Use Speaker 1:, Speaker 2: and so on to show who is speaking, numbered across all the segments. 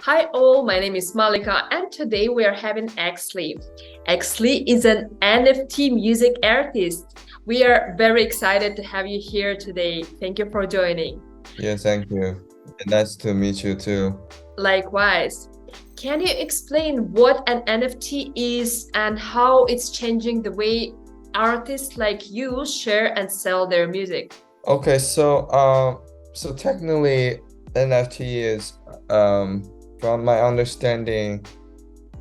Speaker 1: Hi all, my name is Malika and today we are having Exley. Exley is an NFT music artist. We are very excited to have you here today. Thank you for joining.
Speaker 2: Yeah, thank you. And nice to meet you too.
Speaker 1: Likewise, can you explain what an NFT is and how it's changing the way artists like you share and sell their music?
Speaker 2: Okay, so technically NFT is from my understanding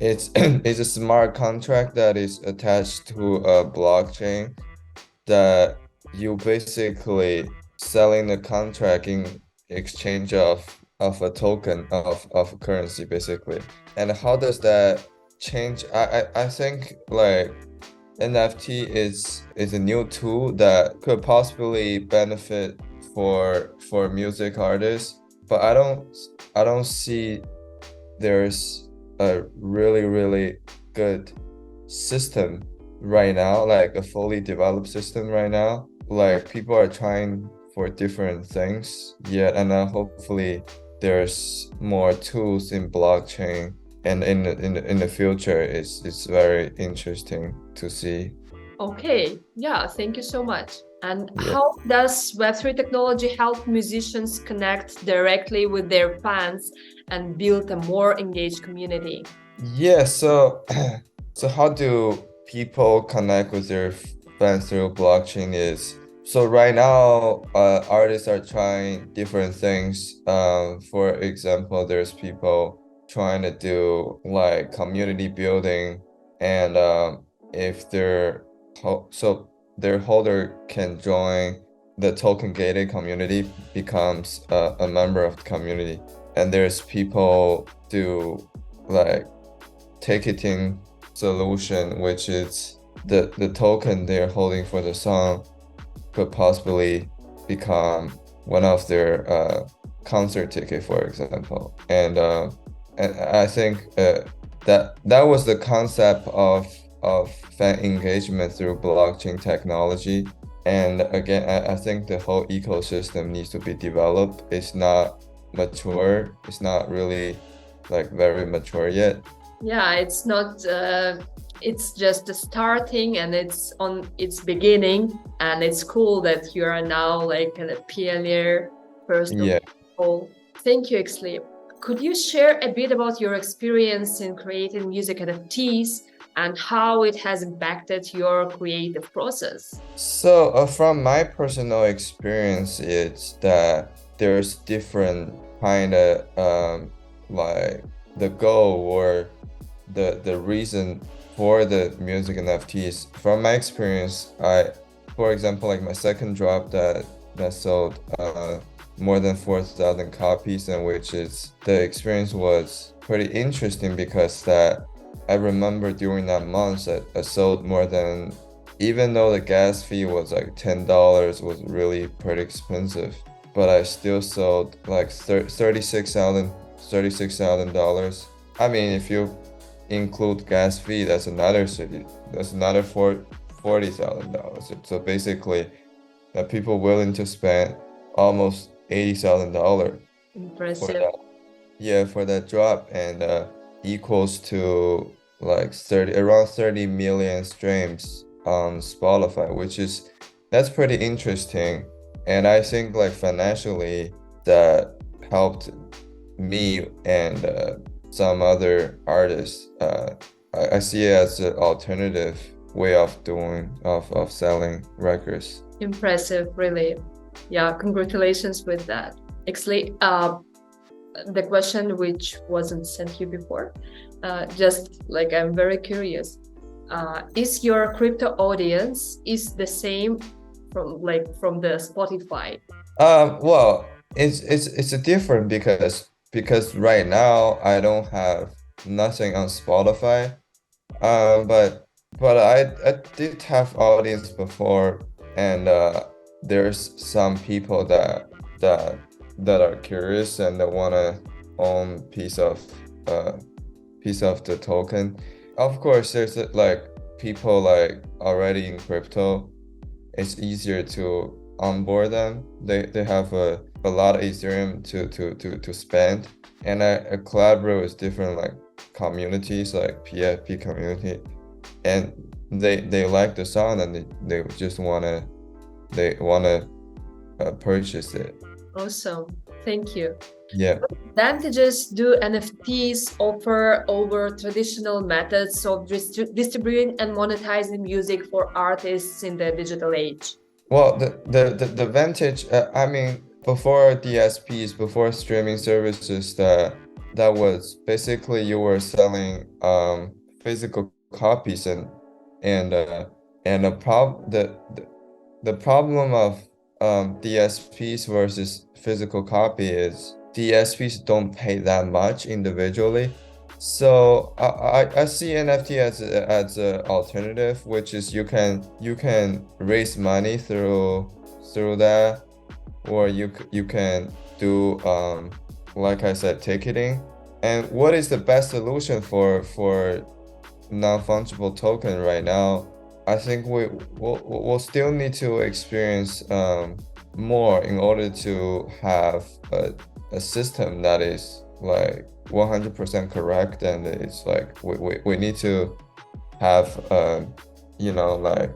Speaker 2: it's it's a smart contract that is attached to a blockchain that you basically selling the contract in exchange of a token of currency basically. And how does that change? I think like NFT is a new tool that could possibly benefit for music artists, but I don't see there's a really good system right now, like a fully developed system right now. Like people are trying for different things yet, and hopefully there's more tools in blockchain, and in the future it's very interesting to see.
Speaker 1: Okay, yeah, thank you so much. And
Speaker 2: Yeah.
Speaker 1: how does Web3 technology help musicians connect directly with their fans and build a more engaged community?
Speaker 2: Yeah, so so how do people connect with their fans through blockchain is so right now artists are trying different things. For example, there's people trying to do like community building and if so their holder can join the token gated community becomes a member of the community, and there's people do like ticketing solution, which is the token they're holding for the song could possibly become one of their concert ticket, for example. And I think that was the concept of fan engagement through blockchain technology. And again, I think the whole ecosystem needs to be developed. It's not mature. It's not really like very mature yet.
Speaker 1: Yeah, it's not, it's just starting and it's on its beginning. And it's cool that you are now like a pioneer, first of
Speaker 2: Yeah.
Speaker 1: all. Thank you, Exley. Could you share a bit about your experience in creating music NFTs and how it has impacted your creative process?
Speaker 2: So, from my personal experience, it's that there's different kind of like the goal or the reason for the music NFTs. From my experience, for example, like my second drop that sold more than 4,000 copies, and which is the experience was pretty interesting because that I remember during that month that I sold more than, even though the gas fee was like $10, was really pretty expensive, but I still sold like $36,000. I mean, if you include gas fee, that's another $40,000. So basically, people willing to spend almost $80,000 for
Speaker 1: Impressive.
Speaker 2: that. Yeah, for that drop, and equals to like 30 million streams on Spotify, which is that's pretty interesting. And I think like financially that helped me and some other artists. I see it as an alternative way of selling records.
Speaker 1: Impressive, really. Yeah, congratulations with that. Actually, the question which wasn't sent you before, just like I'm very curious. Is your crypto audience is the same from the Spotify?
Speaker 2: Well, it's a different because right now I don't have nothing on Spotify. But I did have audience before, and there's some people that that are curious and that wanna own uh piece of the token. Of course, there's like people like already in crypto. It's easier to onboard them. They have a a lot of Ethereum to spend, and I collaborate with different like communities, like PFP community, and they like the song, and they just wanna purchase it.
Speaker 1: Awesome. Thank you.
Speaker 2: Yeah.
Speaker 1: What advantages do NFTs offer over traditional methods of distributing and monetizing music for artists in the digital age?
Speaker 2: Well, the advantage, I mean, before DSPs, before streaming services, that was basically you were selling physical copies, and the problem of DSPs versus physical copy is DSPs don't pay that much individually. So I see NFT as a alternative, which is you can raise money through that, or you can do like I said, ticketing. And what is the best solution for non-fungible token right now? I think we'll still need to experience more in order to have a system that is like 100% correct, and it's like we need to have like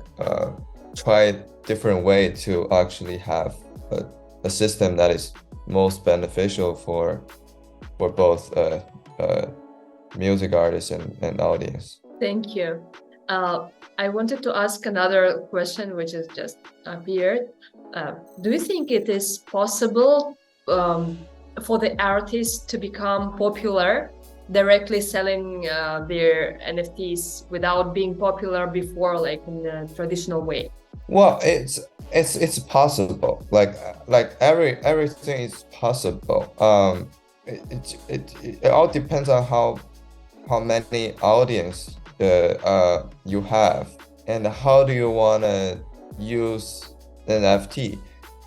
Speaker 2: try different way to actually have a system that is most beneficial for both music artists and audience.
Speaker 1: Thank you. I wanted to ask another question, which has just appeared. Do you think it is possible for the artists to become popular directly selling their NFTs without being popular before, like in a traditional way?
Speaker 2: Well, it's possible. Like everything is possible. It all depends on how many audience you have, and how do you want to use NFT,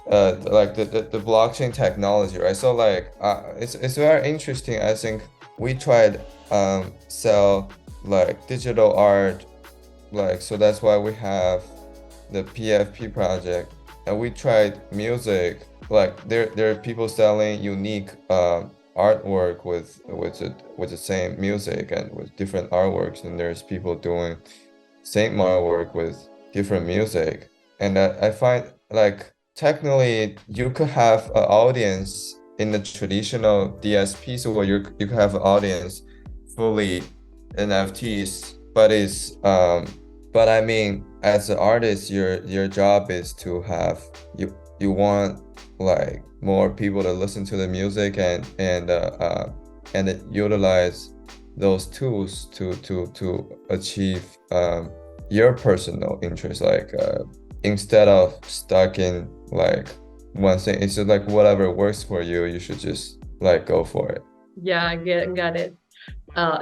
Speaker 2: like the blockchain technology, right? So like it's very interesting. I think we tried sell like digital art, like, so that's why we have the PFP project, and we tried music. Like there are people selling unique artwork with the same music and with different artworks, and there's people doing same artwork with different music. And I find like technically you could have an audience in the traditional DSPs, or you could have an audience fully NFTs, but it's but I mean, as an artist, your job is to have you want like more people to listen to the music, and utilize those tools to achieve your personal interest. Like instead of stuck in like one thing, it's just like whatever works for you, you should just like go for it.
Speaker 1: Yeah, got it.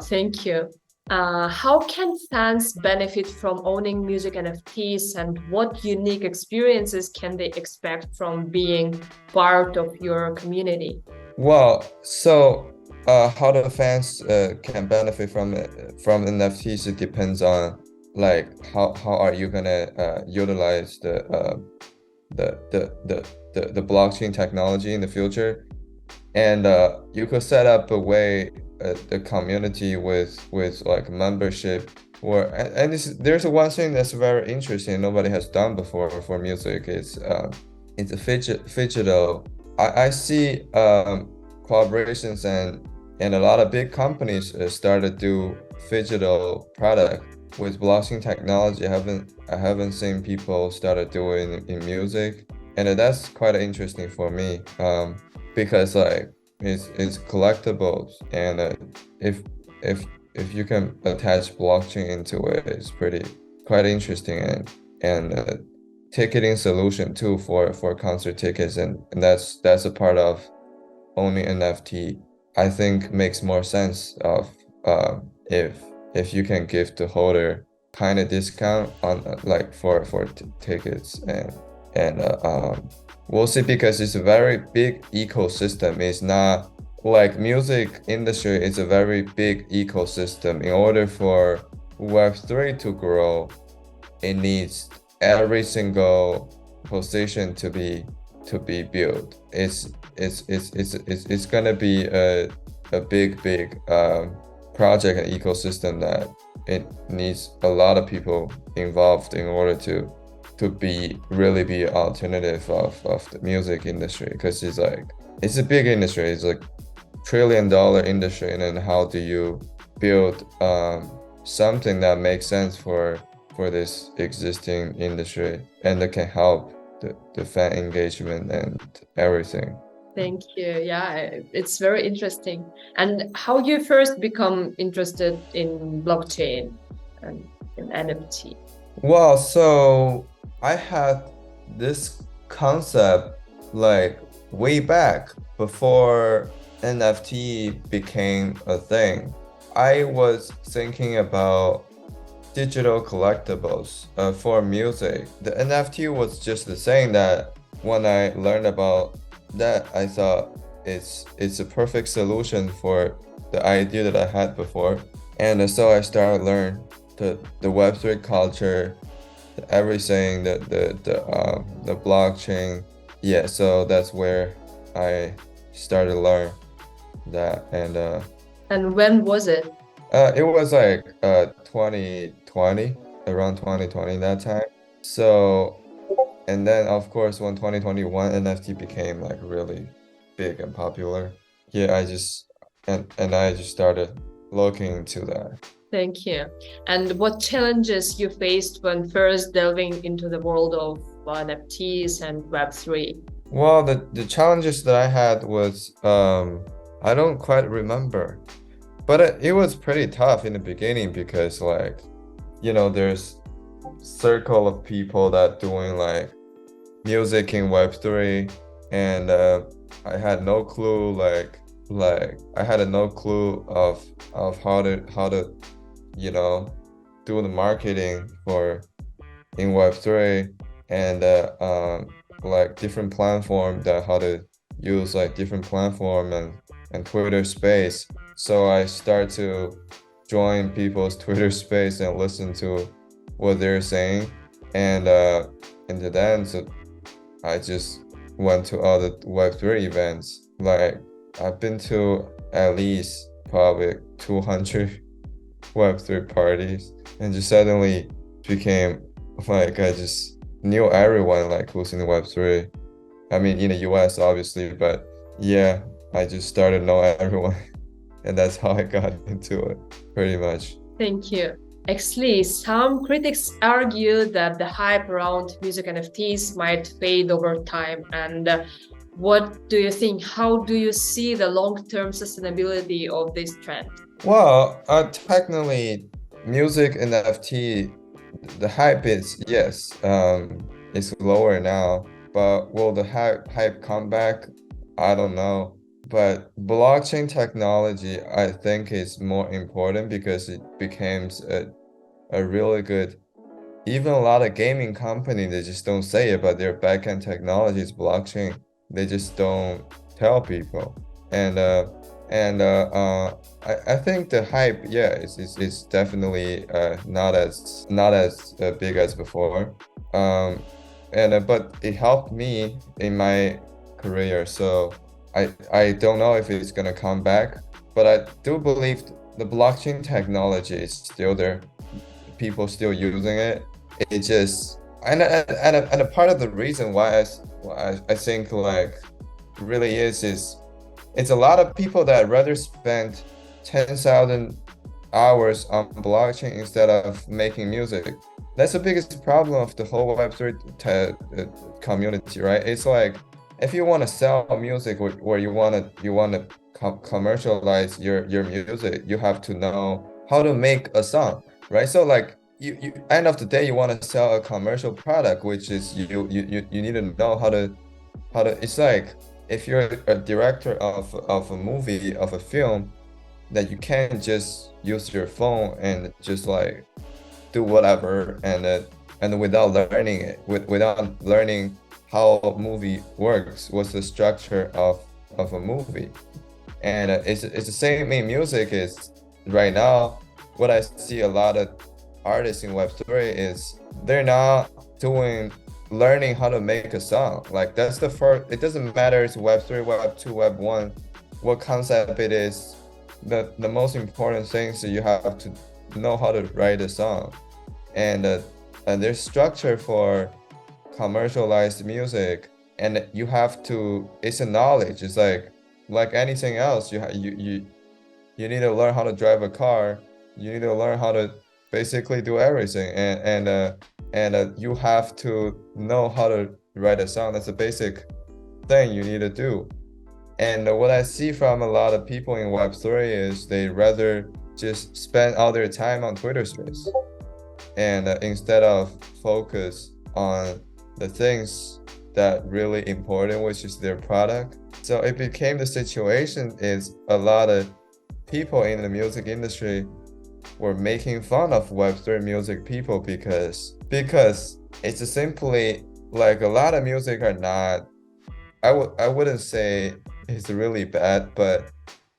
Speaker 1: Thank you. How can fans benefit from owning music NFTs, and what unique experiences can they expect from being part of your community?
Speaker 2: Well, so how the fans can benefit from NFTs, it depends on like how are you gonna utilize the blockchain technology in the future. And you could set up a way the community with like membership, or and there's one thing that's very interesting nobody has done before for music. It's a digital. I see collaborations and a lot of big companies started do digital product with blockchain technology. I haven't seen people started doing in music, and that's quite interesting for me. Because like it's collectibles, and if you can attach blockchain into it, it's quite interesting, and ticketing solution too for concert tickets, and that's a part of owning NFT. I think makes more sense of if you can give the holder kind of discount on like for tickets, and we'll see, because it's a very big ecosystem. It's not like music industry is a very big ecosystem. In order for Web3 to grow, it needs every single position to be to be built. It's gonna be a big project and ecosystem that it needs a lot of people involved in order to be really be alternative of the music industry, because it's a big industry. It's like $1 trillion industry, and then how do you build something that makes sense for this existing industry and that can help the fan engagement and everything.
Speaker 1: Thank you. Yeah, it's very interesting. And how you first become interested in blockchain and in NFT?
Speaker 2: Well, so I had this concept like way back before NFT became a thing. I was thinking about digital collectibles for music. The NFT was just the thing that when I learned about that, I thought it's a perfect solution for the idea that I had before. And so I started learn the Web3 culture, everything, the blockchain. Yeah, so that's where I started to learn that.
Speaker 1: And when was it?
Speaker 2: It was like 2020, around 2020 that time. So, and then of course when 2021 NFT became like really big and popular, yeah, I just started looking into that.
Speaker 1: Thank you. And what challenges you faced when first delving into the world of NFTs and Web3?
Speaker 2: Well, the challenges that I had was I don't quite remember, but it was pretty tough in the beginning because like, there's circle of people that doing like music in Web3, and I had no clue like I had no clue of how to do the marketing for in Web3, and like different platform, that how to use like different platform and Twitter space. So I start to join people's Twitter space and listen to what they're saying, and then so I just went to other Web3 events. Like I've been to at least probably 200 Web3 parties, and just suddenly became like I just knew everyone like who's in Web3. I mean, in the US obviously, but yeah, I just started to know everyone, and that's how I got into it, pretty much.
Speaker 1: Thank you. Actually, some critics argue that the hype around music NFTs might fade over time. And what do you think? How do you see the long-term sustainability of this trend?
Speaker 2: Well, technically, music NFT, the hype is, yes, it's lower now, but will the hype come back? I don't know. But blockchain technology, I think, is more important because it becomes a really good, even a lot of gaming companies, they just don't say it, but their backend technology is blockchain. They just don't tell people. And I think the hype, yeah, is definitely not as big as before. But it helped me in my career. So I don't know if it's gonna come back, but I do believe the blockchain technology is still there. People still using it. It just and a part of the reason why I think like really is it's a lot of people that rather spend 10,000 hours on blockchain instead of making music. That's the biggest problem of the whole Web3 community, right? It's like if you want to sell music, or you want to commercialize your music, you have to know how to make a song, right? So like you end of the day, you want to sell a commercial product, which is you need to know how to it's like if you're a director of a movie, of a film, that you can't just use your phone and just like do whatever, and without learning it, without learning how a movie works, what's the structure of a movie. And it's the same in music. Is right now what I see a lot of artists in Web3 is they're not doing learning how to make a song. Like that's the first, it doesn't matter it's Web3, Web2, Web1, what concept it is. The most important thing is you have to know how to write a song. And there's structure for commercialized music, and you have to, it's a knowledge. It's like anything else. You need to learn how to drive a car. You need to learn how to basically do everything, and you have to know how to write a song. That's a basic thing you need to do. And what I see from a lot of people in Web3 is they rather just spend all their time on Twitter Space, and instead of focus on the things that really important, which is their product. So it became the situation is a lot of people in the music industry were making fun of Web3 music people because it's simply like a lot of music are not, I wouldn't say it's really bad, but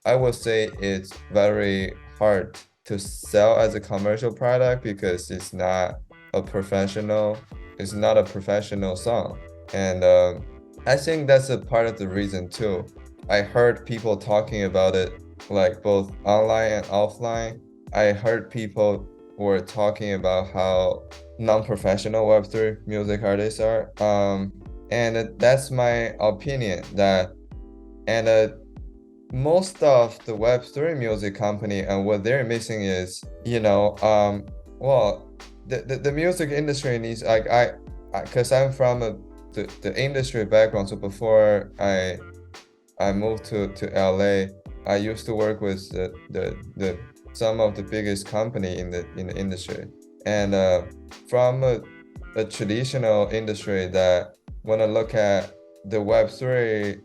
Speaker 2: I would say it's very hard to sell as a commercial product because it's not a professional song. And I think that's a part of the reason too. I heard people talking about it like both online and offline. I heard people were talking about how non-professional Web3 music artists are. And that's my opinion that, and most of the Web3 music company and what they're missing is, well, the music industry needs, like because I'm from the industry background. So before I moved to LA, I used to work with the some of the biggest company in the industry, and from a traditional industry that when I look at the Web3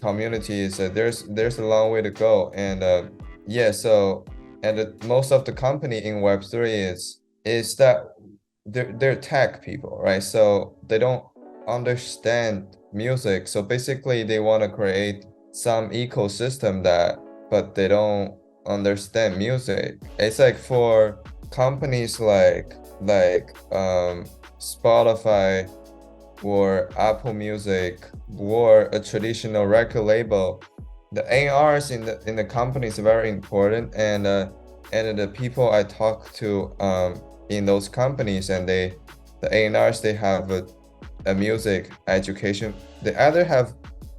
Speaker 2: communities, there's a long way to go. And most of the company in Web3 is that they're tech people, right? So they don't understand music. So basically they want to create some ecosystem but they don't understand music. It's like for companies like Spotify or Apple Music or a traditional record label, the ARs in the company is very important. And the people I talk to in those companies, and the A&Rs, they have a music education. They either have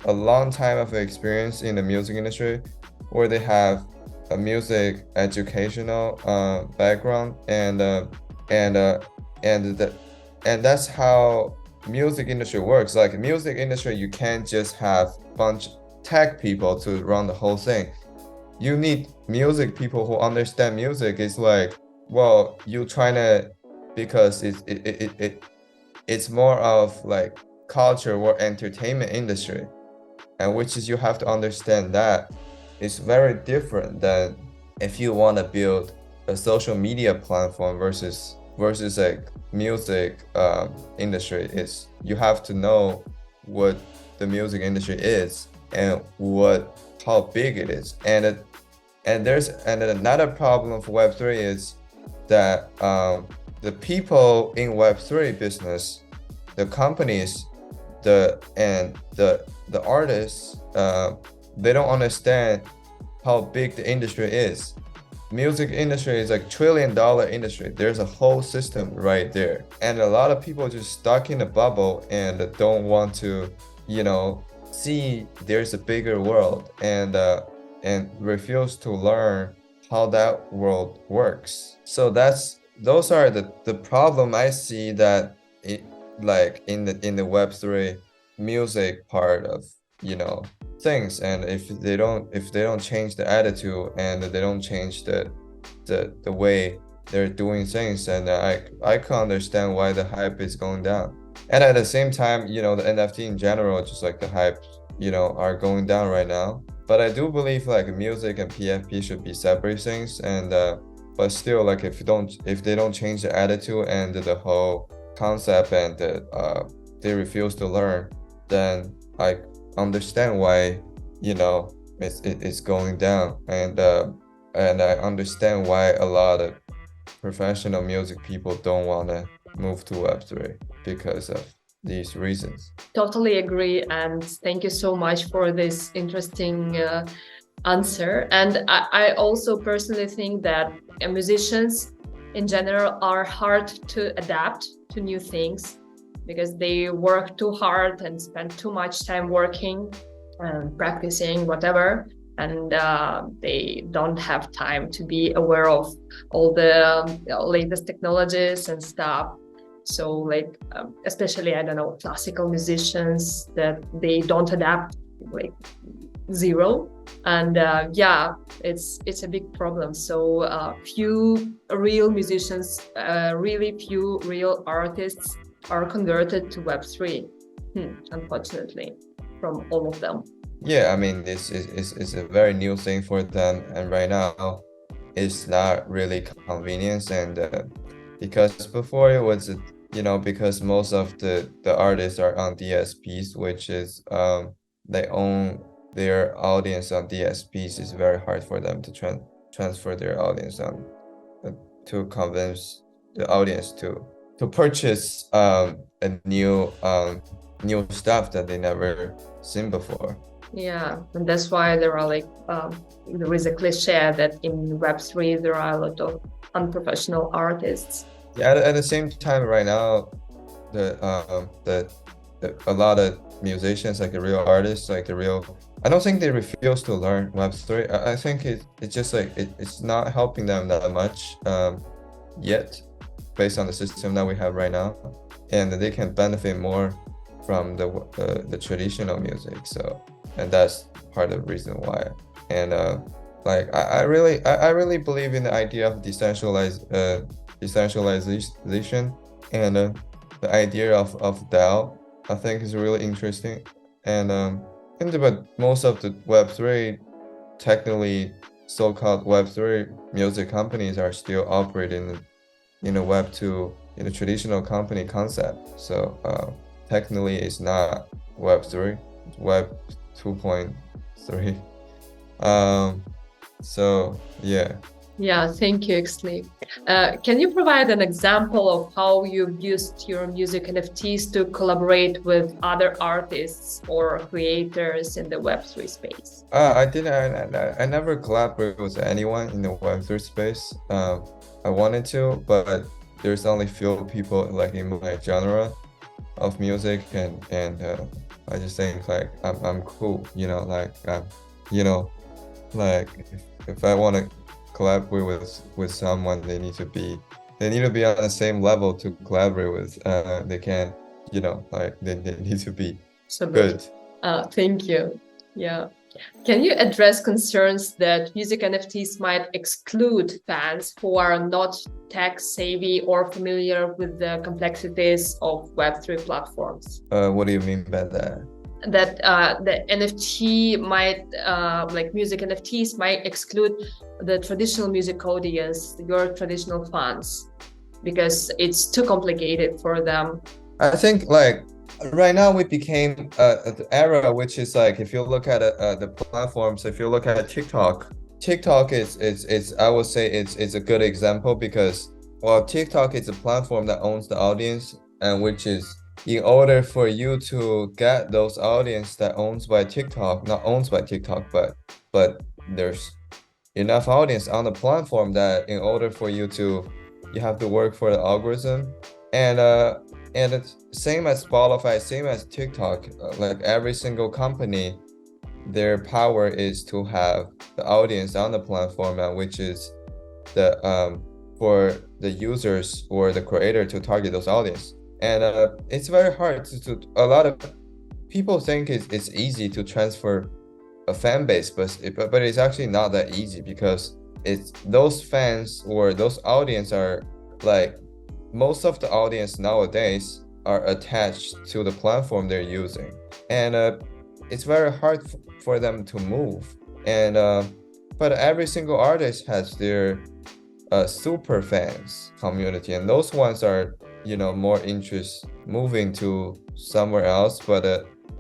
Speaker 2: a long time of experience in the music industry, or they have a music educational background, and that's how music industry works. Like music industry, you can't just have bunch tech people to run the whole thing. You need music people who understand music. It's like, well, you trying to, because it's more of like culture or entertainment industry, and which is you have to understand that it's very different than if you want to build a social media platform versus like music industry. Is you have to know what the music industry is and how big it is. And another problem of Web3 is that the people in Web3 business, the companies, the artists, they don't understand how big the industry is. Music industry is like $1 trillion industry. There's a whole system right there, and a lot of people just stuck in a bubble and don't want to, see there's a bigger world, and refuse to learn how that world works. So those are the problem I see, that it, like in the Web3 music part of things. And if they don't change the attitude, and they don't change the way they're doing things, and I can understand why the hype is going down. And at the same time, the NFT in general, just like the hype, are going down right now. But I do believe like music and PFP should be separate things. And but still, like if they don't change the attitude and the whole concept, and they refuse to learn, then I understand why it's going down. And I understand why a lot of professional music people don't want to move to Web3 because of these reasons.
Speaker 1: Totally agree, and thank you so much for this interesting answer. And I also personally think that musicians in general are hard to adapt to new things because they work too hard and spend too much time working and practicing whatever, and they don't have time to be aware of all the latest technologies and stuff. So like especially, I don't know, classical musicians, that they don't adapt like zero. And yeah, it's a big problem. So few real musicians, really few real artists are converted to Web3, unfortunately, from all of them.
Speaker 2: Yeah, I mean, this is a very new thing for them, and right now it's not really convenience. And because before it was, because most of the artists are on DSPs, which is they own their audience on DSPs. It's very hard for them to transfer their audience on to convince the audience to purchase a new stuff that they never seen before.
Speaker 1: Yeah, and that's why there are like there is a cliche that in Web3 there are a lot of unprofessional artists.
Speaker 2: Yeah, at the same time, right now, a lot of musicians, like the real artists, like the real, I don't think they refuse to learn Web3. I think it's just like it's not helping them that much yet, based on the system that we have right now, and they can benefit more from the traditional music. So, and that's part of the reason why. And like I really believe in the idea of decentralization, and the idea of DAO. I think is really interesting. And but most of the Web3, technically so-called Web3 music companies are still operating in a Web2, in a traditional company concept. So technically it's not Web3, it's Web 2.3. So yeah.
Speaker 1: Yeah, thank you, Exley. Can you provide an example of how you've used your music NFTs to collaborate with other artists or creators in the Web3 space?
Speaker 2: I didn't. I never collaborated with anyone in the Web3 space. I wanted to, but there's only few people like in my genre of music, and I just think like I'm cool, like like if I want to collaborate with someone, they need to be on the same level to collaborate with. They can, like they need to be
Speaker 1: So
Speaker 2: good.
Speaker 1: Thank you. Yeah. Can you address concerns that music NFTs might exclude fans who are not tech savvy or familiar with the complexities of Web3 platforms?
Speaker 2: What do you mean by that?
Speaker 1: That the NFT might, like music NFTs might exclude the traditional music audience, your traditional fans, because it's too complicated for them.
Speaker 2: I think like right now we became the era, which is like, if you look at the platforms, if you look at TikTok is I would say it's a good example, because well, TikTok is a platform that owns the audience, and which is, in order for you to get those audience that owns by TikTok, not owns by TikTok, but there's enough audience on the platform that in order for you have to work for the algorithm. And it's same as Spotify, same as TikTok, like every single company, their power is to have the audience on the platform, which is the for the users or the creator to target those audience. And it's very hard to a lot of people think it's easy to transfer a fan base, but it's actually not that easy, because it's those fans or those audience are like, most of the audience nowadays are attached to the platform they're using, and it's very hard for them to move. And but every single artist has their super fans community, and those ones are more interest moving to somewhere else. But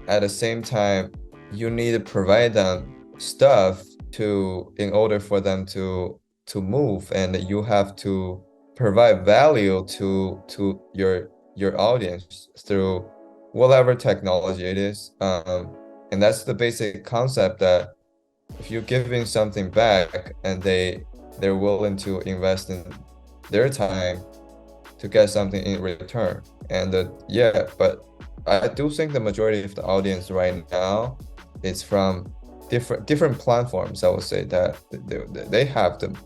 Speaker 2: at the same time, you need to provide them stuff in order for them to move, and you have to provide value to your audience through whatever technology it is. And that's the basic concept that if you're giving something back and they're willing to invest in their time to get something in return. And yeah, but I do think the majority of the audience right now is from different platforms. I would say that they have the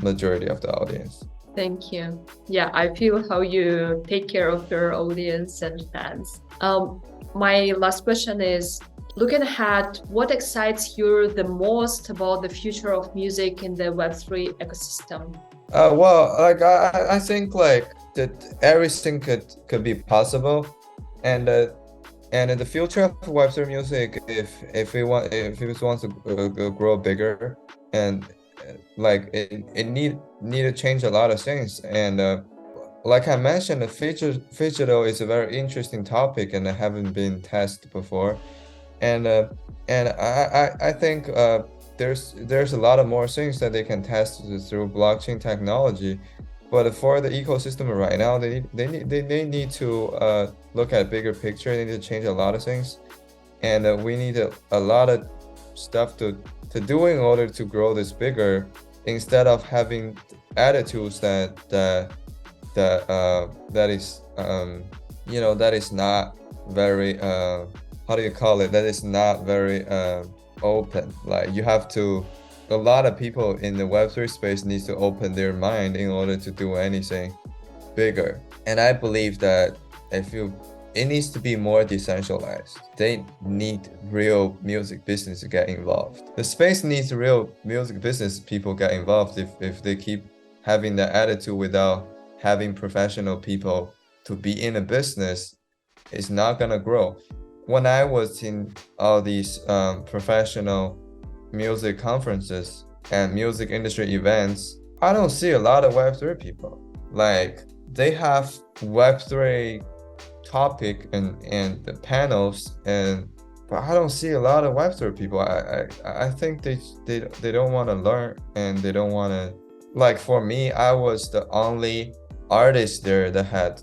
Speaker 2: majority of the audience.
Speaker 1: Thank you. Yeah, I feel how you take care of your audience and fans. My last question is, looking ahead, what excites you the most about the future of music in the Web3 ecosystem?
Speaker 2: Well, like I think like that everything could be possible, and in the future of Web3 music, if it wants to grow bigger, and like it need to change a lot of things, and like I mentioned, the digital is a very interesting topic, and I haven't been tested before, and I think there's a lot of more things that they can test through blockchain technology, but for the ecosystem right now, they need to look at a bigger picture. They need to change a lot of things, and we need a lot of stuff to do in order to grow this bigger, instead of having attitudes that is that is not very how do you call it, that is not very open. Like you have to, a lot of people in the Web3 space needs to open their mind in order to do anything bigger. And I believe that it needs to be more decentralized. They need real music business to get involved. The space needs real music business people get involved. If they keep having that attitude without having professional people to be in a business, it's not gonna grow. When I was in all these professional music conferences and music industry events, I don't see a lot of Web3 people. Like they have Web3 topic and the panels, but I don't see a lot of Web3 people. I think they don't want to learn, and they don't want to, like for me, I was the only artist there that had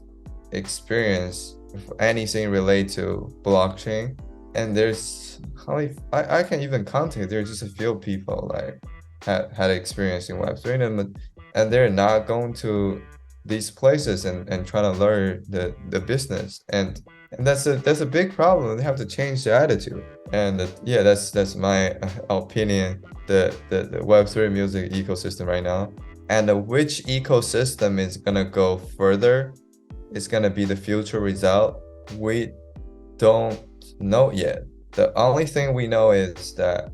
Speaker 2: experience with anything related to blockchain. And there's I can't even count it. There's just a few people like had experience in Web3, and they're not going to these places and trying to learn the business, and that's a big problem. They have to change their attitude. And yeah, that's my opinion. The Web3 music ecosystem right now, and which ecosystem is gonna go further, is gonna be the future result. We don't know yet. The only thing we know is that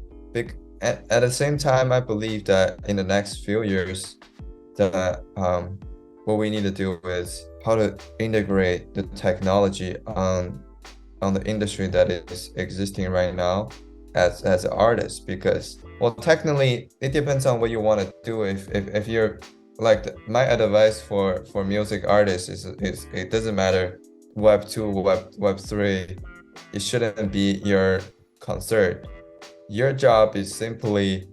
Speaker 2: at the same time, I believe that in the next few years, that what we need to do is how to integrate the technology on the industry that is existing right now as an artist. Because, well, technically it depends on what you want to do. If you're like my advice for music artists is it doesn't matter Web2, Web3, it shouldn't be your concern. Your job is simply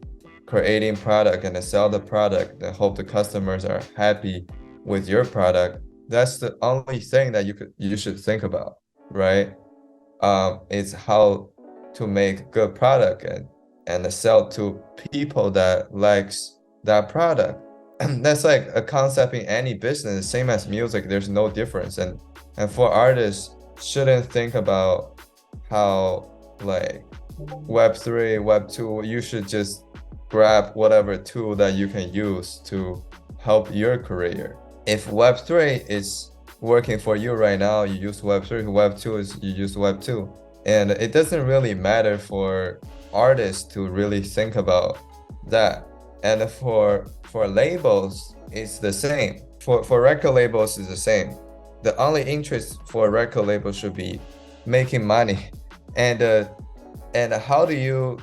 Speaker 2: creating product and sell the product and hope the customers are happy with your product. That's the only thing that you should think about, right? It's how to make good product and sell to people that likes that product. That's like a concept in any business, same as music. There's no difference. And for artists, shouldn't think about how like Web3, Web2, you should just grab whatever tool that you can use to help your career. If Web3 is working for you right now, you use Web3. Web2 is you use Web2. And it doesn't really matter for artists to really think about that. And for labels, it's the same. For record labels, it's the same. The only interest for a record label should be making money. And how do you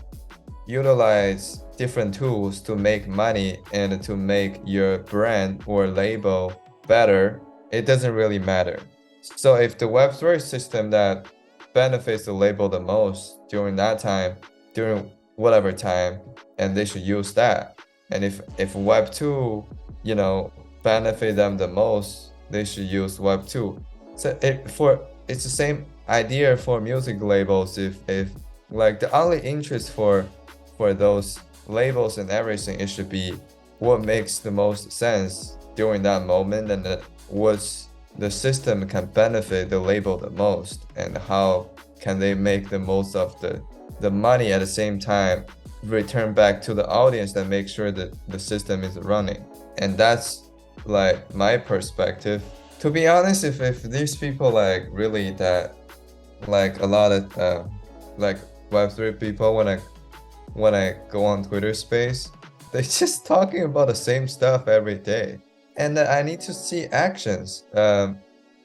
Speaker 2: utilize different tools to make money and to make your brand or label better? It doesn't really matter. So if the Web3 system that benefits the label the most during that time, during whatever time, and they should use that. And if Web2, benefit them the most, they should use Web2. So it's the same idea for music labels if like the only interest for those labels and everything, it should be what makes the most sense during that moment, and what's the system can benefit the label the most, and how can they make the most of the money, at the same time return back to the audience and make sure that the system is running. And that's like my perspective. To be honest, if these people like really that, like a lot of like Web3 people, when I go on Twitter space, they're just talking about the same stuff every day. And I need to see actions.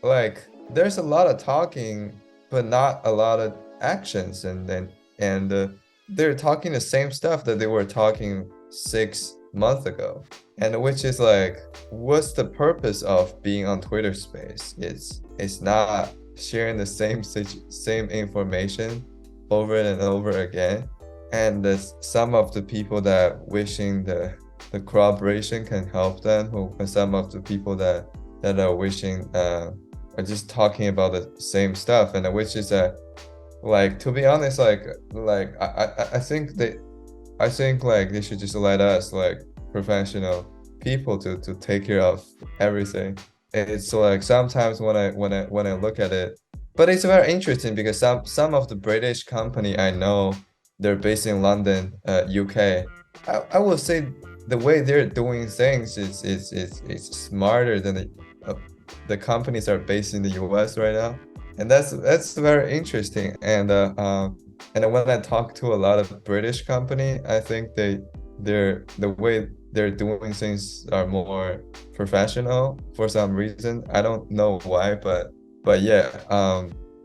Speaker 2: Like there's a lot of talking, but not a lot of actions. And they're talking the same stuff that they were talking 6 months ago. And which is like, what's the purpose of being on Twitter space? It's not sharing the same information over and over again. And some of the people that wishing the collaboration can help them, or some of the people that are wishing are just talking about the same stuff, and which is like, to be honest, like I think like they should just let us, like professional people, to take care of everything. It's like sometimes when I look at it, but it's very interesting because some of the British company I know, they're based in London, UK. I will say the way they're doing things is smarter than the companies are based in the US right now, and that's very interesting. And when I talk to a lot of British company, I think the way they're doing things are more professional for some reason. I don't know why, but yeah.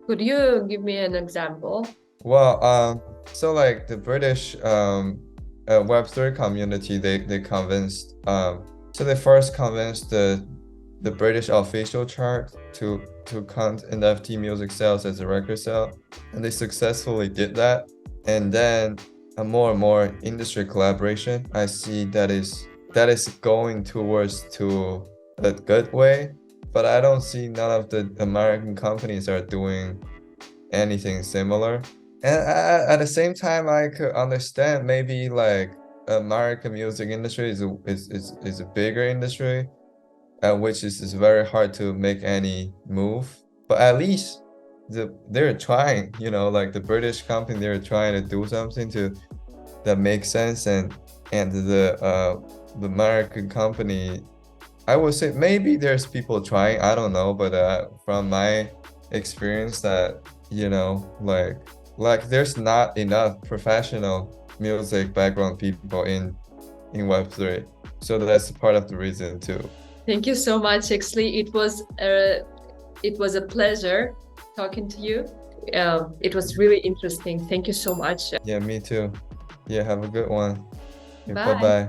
Speaker 1: Could you give me an example?
Speaker 2: Well, so like the British Web3 community, they convinced, so they first convinced the British official chart to count NFT music sales as a record sale, and they successfully did that. And then a more and more industry collaboration, I see that is going towards to a good way, but I don't see none of the American companies are doing anything similar. And at the same time, I could understand maybe like American music industry is a bigger industry, which is very hard to make any move. But at least they're trying, like the British company, they're trying to do something that makes sense, and the American company, I would say maybe there's people trying, I don't know, but from my experience that, like there's not enough professional music background people in Web3. So that's part of the reason too.
Speaker 1: Thank you so much, Exley. It was a pleasure talking to you. It was really interesting. Thank you so much.
Speaker 2: Yeah, me too. Yeah, have a good one.
Speaker 1: Bye.
Speaker 2: Bye-bye.